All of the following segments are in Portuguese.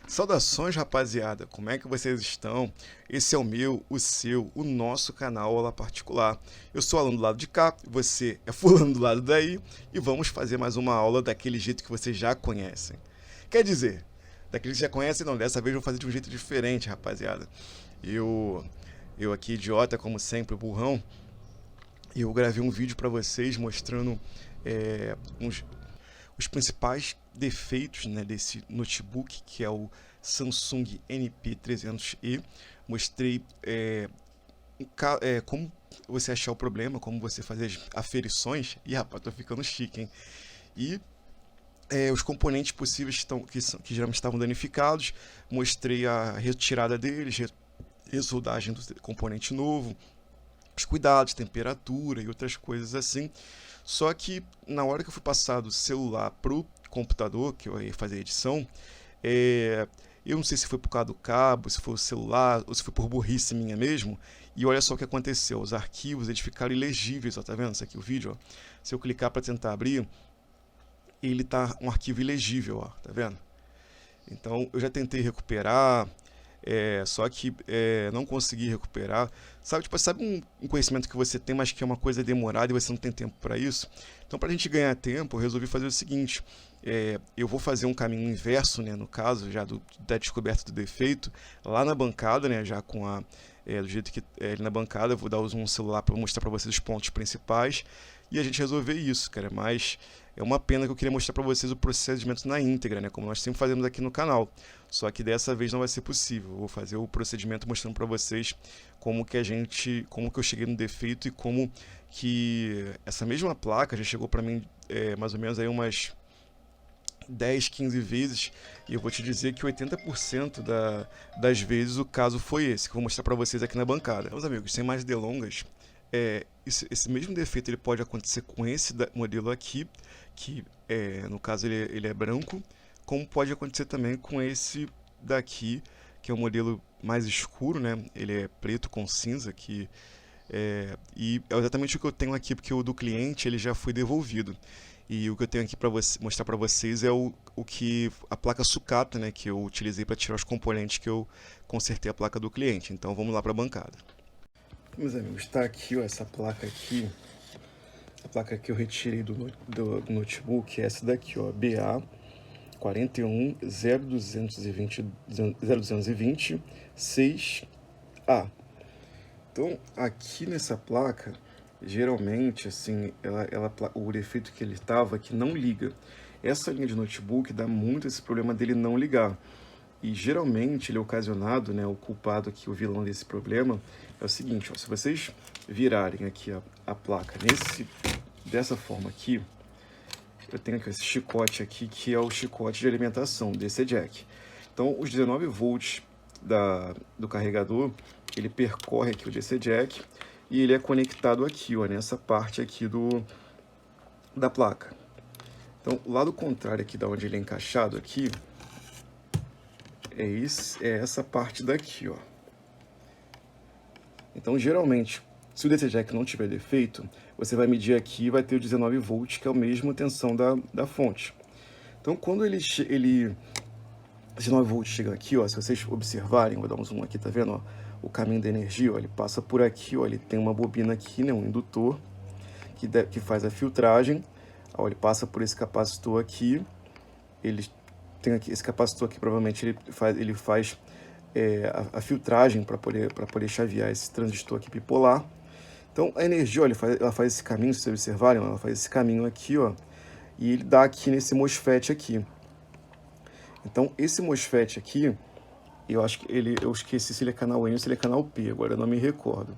Saudações, rapaziada! Como é que vocês estão? Esse é o meu, o seu, o nosso canal Aula Particular. Eu sou aluno do lado de cá, você é fulano do lado daí, e vamos fazer mais uma aula daquele jeito que vocês já conhecem. Quer dizer, daquele que já conhecem, não, dessa vez eu vou fazer de um jeito diferente, rapaziada. Eu aqui, idiota, como sempre, burrão, eu gravei um vídeo para vocês mostrando os principais defeitos, né, desse notebook, que é o Samsung NP300E. Mostrei como você achar o problema, como você fazer as aferições. E rapaz, tô ficando chique, hein? E os componentes possíveis que geralmente estavam danificados. Mostrei a retirada deles, resoldagem do componente novo, os cuidados, temperatura e outras coisas assim. Só que na hora que eu fui passar do celular pro computador, que eu ia fazer a edição, eu não sei se foi por causa do cabo, se foi o celular, ou se foi por burrice minha mesmo. E olha só o que aconteceu, os arquivos eles ficaram ilegíveis, ó, tá vendo? Isso aqui o vídeo, ó. Se eu clicar para tentar abrir, ele tá um arquivo ilegível, ó, tá vendo? Então eu já tentei recuperar, só que não consegui recuperar. Sabe, tipo, sabe um conhecimento que você tem, mas que é uma coisa demorada e você não tem tempo para isso? Então, para a gente ganhar tempo, eu resolvi fazer o seguinte: eu vou fazer um caminho inverso, né, no caso, já da descoberta do defeito, lá na bancada, né, já com do jeito que ali na bancada, eu vou dar um celular para mostrar para vocês os pontos principais e a gente resolver isso, cara. Mas é uma pena que eu queria mostrar para vocês o procedimento na íntegra, né, como nós sempre fazemos aqui no canal. Só que dessa vez não vai ser possível. Eu vou fazer o procedimento mostrando para vocês como que eu cheguei no defeito e como que essa mesma placa já chegou para mim mais ou menos aí umas 10, 15 vezes, e eu vou te dizer que 80% das vezes o caso foi esse, que eu vou mostrar para vocês aqui na bancada. Meus amigos, sem mais delongas, esse mesmo defeito ele pode acontecer com esse modelo aqui, que no caso ele é branco, como pode acontecer também com esse daqui, que é um modelo mais escuro, né? Ele é preto com cinza, e é exatamente o que eu tenho aqui, porque o do cliente ele já foi devolvido. E o que eu tenho aqui para mostrar para vocês é a placa sucata, né, que eu utilizei para tirar os componentes que eu consertei a placa do cliente. Então vamos lá para a bancada. Meus amigos, está aqui, ó, essa placa aqui. A placa que eu retirei do notebook é essa daqui, ó, BA 410220 6A. Então, aqui nessa placa, geralmente, assim, o defeito que ele estava que não liga. Essa linha de notebook dá muito esse problema dele não ligar. E geralmente ele é ocasionado, né, o culpado aqui, o vilão desse problema, é o seguinte, ó, se vocês virarem aqui a placa dessa forma aqui, eu tenho aqui esse chicote aqui, que é o chicote de alimentação desse jack. Então, os 19 volts do carregador, ele percorre aqui o DC jack e ele é conectado aqui, ó, nessa parte aqui da placa. Então, o lado contrário aqui da onde ele é encaixado aqui, é essa parte daqui, ó. Então, geralmente, se o DC jack não tiver defeito, você vai medir aqui e vai ter o 19 volts, que é a mesma tensão da fonte. Então, quando ele 19 volts chega aqui, ó, se vocês observarem, vou dar um zoom aqui, tá vendo, ó, o caminho da energia, ó, ele passa por aqui, ó, ele tem uma bobina aqui, né, um indutor, que faz a filtragem, ó, ele passa por esse capacitor aqui, ele tem aqui, esse capacitor aqui, provavelmente ele faz a filtragem para poder chavear esse transistor aqui bipolar. Então, a energia, ó, ela faz esse caminho, se vocês observarem, ó, ela faz esse caminho aqui, ó, e ele dá aqui nesse MOSFET aqui. Então, esse MOSFET aqui, eu esqueci se ele é canal N ou se ele é canal P, agora eu não me recordo.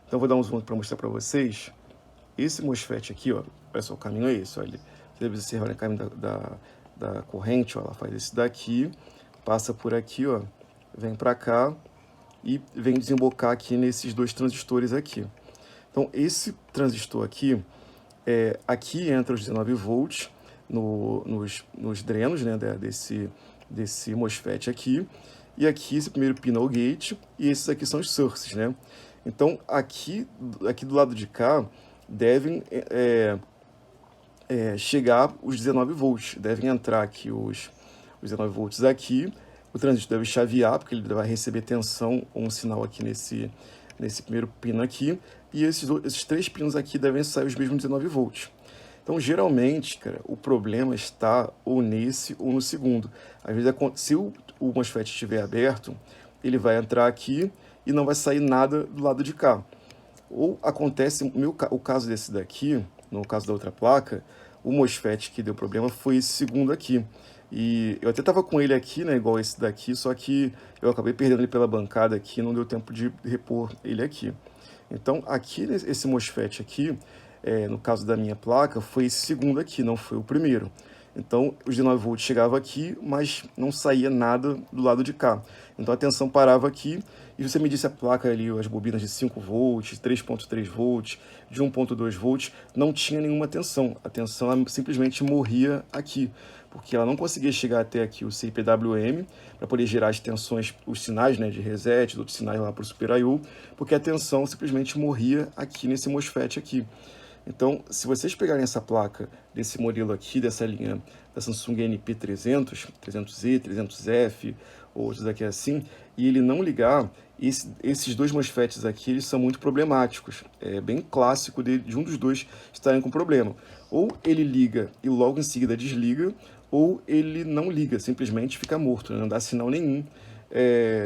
Então, vou dar um zoom para mostrar para vocês. Esse MOSFET aqui, ó, olha só, o caminho é esse, olha. Vocês observarem o caminho da corrente, ó, ela faz esse daqui, passa por aqui, ó, vem para cá e vem desembocar aqui nesses dois transistores aqui. Então, esse transistor aqui, aqui entra os 19 volts nos drenos, né, desse MOSFET aqui, e aqui esse primeiro pin é o gate, e esses aqui são os sources, né? Então, aqui do lado de cá, devem chegar os 19 volts. Devem entrar aqui os 19 volts aqui. O transistor deve chavear, porque ele vai receber tensão ou um sinal aqui nesse primeiro pino aqui. E esses 3 pinos aqui devem sair os mesmos 19 volts. Então, geralmente, cara, o problema está ou nesse ou no segundo. Às vezes, se o MOSFET estiver aberto, ele vai entrar aqui e não vai sair nada do lado de cá. Ou acontece, o caso desse daqui, no caso da outra placa, o MOSFET que deu problema foi esse segundo aqui. E eu até estava com ele aqui, né, igual esse daqui, só que eu acabei perdendo ele pela bancada aqui, não deu tempo de repor ele aqui. Então, aqui, esse MOSFET aqui, no caso da minha placa, foi esse segundo aqui, não foi o primeiro. Então, os 19 volts chegavam aqui, mas não saía nada do lado de cá. Então, a tensão parava aqui, e você medisse a placa ali, as bobinas de 5 volts, 3.3 volts, de 1.2 volts, não tinha nenhuma tensão. A tensão ela simplesmente morria aqui, porque ela não conseguia chegar até aqui o CPWM para poder gerar as tensões, os sinais, né, de reset, outros sinais lá para o Super I/O, porque a tensão simplesmente morria aqui nesse MOSFET aqui. Então, se vocês pegarem essa placa desse modelo aqui, dessa linha da Samsung NP300, 300E, 300F, ou outros aqui assim, e ele não ligar, esses 2 MOSFETs aqui, eles são muito problemáticos. É bem clássico de um dos dois estarem com problema. Ou ele liga e logo em seguida desliga, ou ele não liga, simplesmente fica morto, né? Não dá sinal nenhum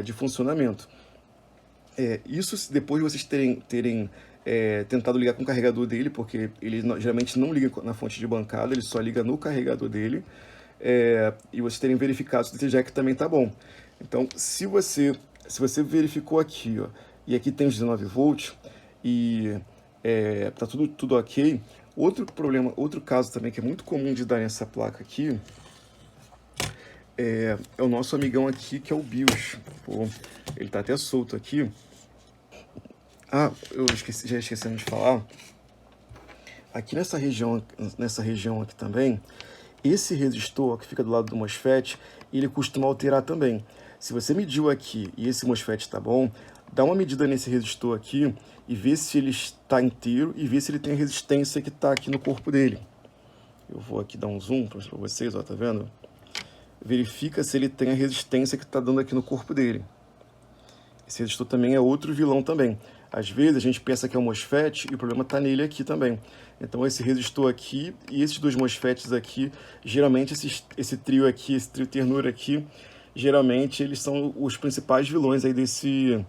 de funcionamento. Isso depois de vocês terem tentado ligar com o carregador dele, porque ele geralmente não liga na fonte de bancada, ele só liga no carregador dele, e vocês terem verificado se esse jack também está bom. Então, se você verificou aqui, ó, e aqui tem os 19 volts, e tá tudo ok, outro caso também que é muito comum de dar nessa placa aqui, é o nosso amigão aqui, que é o BIOS. Pô, ele tá até solto aqui. Ah, já esquecendo de falar. Aqui nessa região aqui também, esse resistor que fica do lado do MOSFET, ele costuma alterar também. Se você mediu aqui e esse MOSFET está bom, dá uma medida nesse resistor aqui e vê se ele está inteiro e vê se ele tem a resistência que está aqui no corpo dele. Eu vou aqui dar um zoom para vocês, ó, tá vendo? Verifica se ele tem a resistência que está dando aqui no corpo dele. Esse resistor também é outro vilão também. Às vezes a gente pensa que é um MOSFET e o problema está nele aqui também. Então esse resistor aqui e esses 2 MOSFETs aqui, geralmente esse trio aqui, esse trio ternura aqui, geralmente eles são os principais vilões aí desse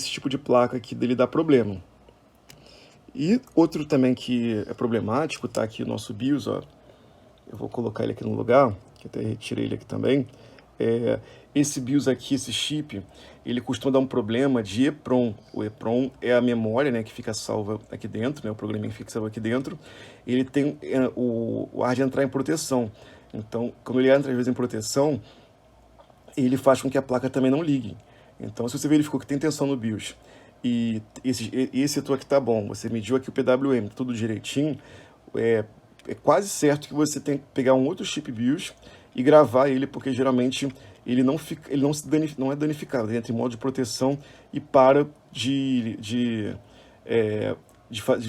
tipo de placa aqui dele dá problema. E outro também que é problemático, tá aqui o nosso BIOS, ó. Eu vou colocar ele aqui no lugar, que até retirei ele aqui também. Esse BIOS aqui, esse chip, ele costuma dar um problema de EEPROM. O EEPROM é a memória, né, que fica salva aqui dentro, né, o programinha que fica salvo aqui dentro. Ele tem o ar de entrar em proteção. Então, quando ele entra às vezes em proteção, ele faz com que a placa também não ligue. Então, se você verificou que tem tensão no BIOS e esse setor aqui tá bom, você mediu aqui o PWM, tudo direitinho, é quase certo que você tem que pegar um outro chip BIOS e gravar ele, porque geralmente ele não é danificado, ele entra em modo de proteção e para de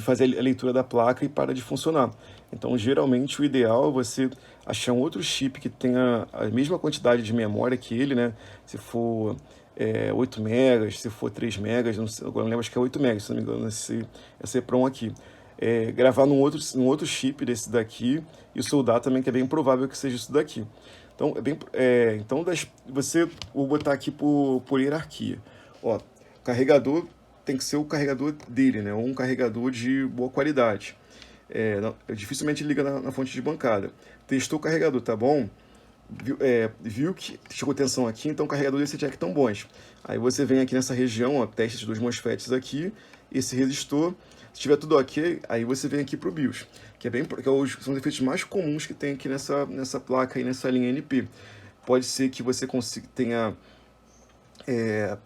fazer a leitura da placa e para de funcionar. Então, geralmente, o ideal é você achar um outro chip que tenha a mesma quantidade de memória que ele, né? Se for 8 megas, se for 3 megas, não sei, agora não lembro, acho que é 8 megas, se não me engano, esse EEPROM aqui. Gravar num outro chip desse daqui e soldar também, que é bem provável que seja isso daqui. Então, vou botar aqui por hierarquia. Ó, carregador tem que ser o carregador dele, né? Ou um carregador de boa qualidade. Dificilmente liga na fonte de bancada. Testou o carregador, tá bom? Viu que chegou tensão aqui, então o carregador desse jack estão bons. Aí você vem aqui nessa região, ó, testa esses 2 MOSFETs aqui, esse resistor. Se tiver tudo ok, aí você vem aqui para o BIOS, são os efeitos mais comuns que tem aqui nessa placa e nessa linha NP. Pode ser que você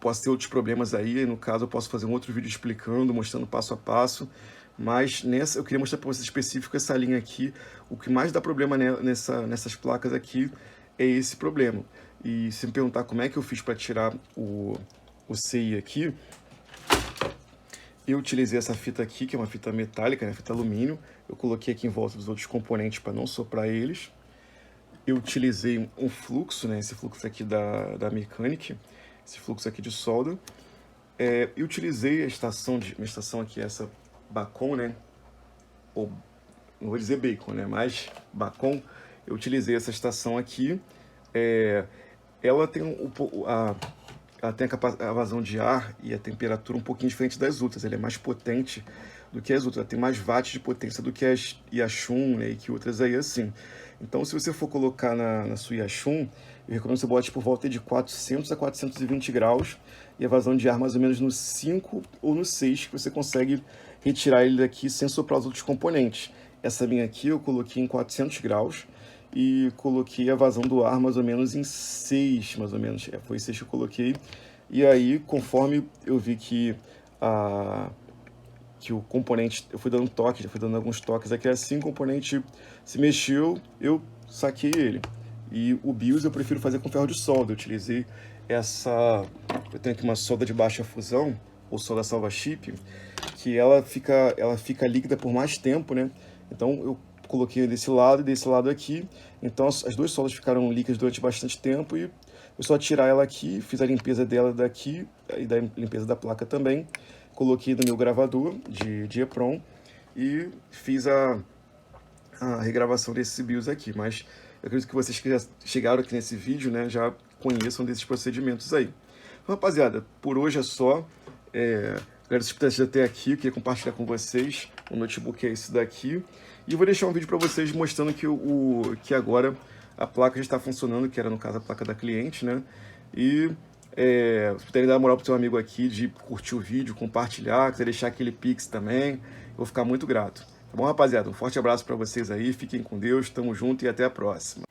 possa ter outros problemas aí, no caso eu posso fazer um outro vídeo explicando, mostrando passo a passo, mas eu queria mostrar para vocês específico essa linha aqui. O que mais dá problema nessas placas aqui é esse problema. E se me perguntar como é que eu fiz para tirar o CI aqui, Eu utilizei essa fita aqui, que é uma fita metálica, né, fita alumínio. Eu coloquei aqui em volta dos outros componentes para não soprar eles. Eu utilizei um fluxo, né, esse fluxo aqui da Mechanic, esse fluxo aqui de solda. Eu utilizei uma estação aqui, essa Bacon, né, ou não vou dizer bacon, né, mas Bacon. Eu utilizei essa estação aqui. Ela tem ela tem a vazão de ar e a temperatura um pouquinho diferente das outras. Ela é mais potente do que as outras. Ela tem mais watts de potência do que as Yashun, né, e que outras aí assim. Então, se você for colocar na sua Yashun, eu recomendo que você bote por volta de 400 a 420 graus e a vazão de ar mais ou menos no 5 ou no 6, que você consegue retirar ele daqui sem soprar os outros componentes. Essa minha aqui eu coloquei em 400 graus e coloquei a vazão do ar mais ou menos em 6, mais ou menos. Foi 6 que eu coloquei. E aí, conforme eu vi que o componente, eu fui dando toques, já fui dando alguns toques aqui, assim, o componente se mexeu, eu saquei ele. E o BIOS eu prefiro fazer com ferro de solda. Eu utilizei eu tenho aqui uma solda de baixa fusão, ou solda salva-chip, que ela fica líquida por mais tempo, né? Então eu coloquei desse lado e desse lado aqui. Então as duas soldas ficaram líquidas durante bastante tempo e eu só tirar ela aqui, fiz a limpeza dela daqui e da limpeza da placa também. Coloquei no meu gravador de EEPROM e fiz a regravação desse BIOS aqui. Mas eu acredito que vocês que já chegaram aqui nesse vídeo, né, já conheçam desses procedimentos aí. Então, rapaziada, por hoje é só. Agradeço por ter assistido até aqui. Eu queria compartilhar com vocês. O notebook é esse daqui. E eu vou deixar um vídeo para vocês mostrando que agora a placa já está funcionando, que era no caso a placa da cliente, né? E se puderem dar uma moral pro seu amigo aqui de curtir o vídeo, compartilhar, quiser deixar aquele pix também, eu vou ficar muito grato. Tá bom, rapaziada? Um forte abraço para vocês aí, fiquem com Deus, tamo junto e até a próxima.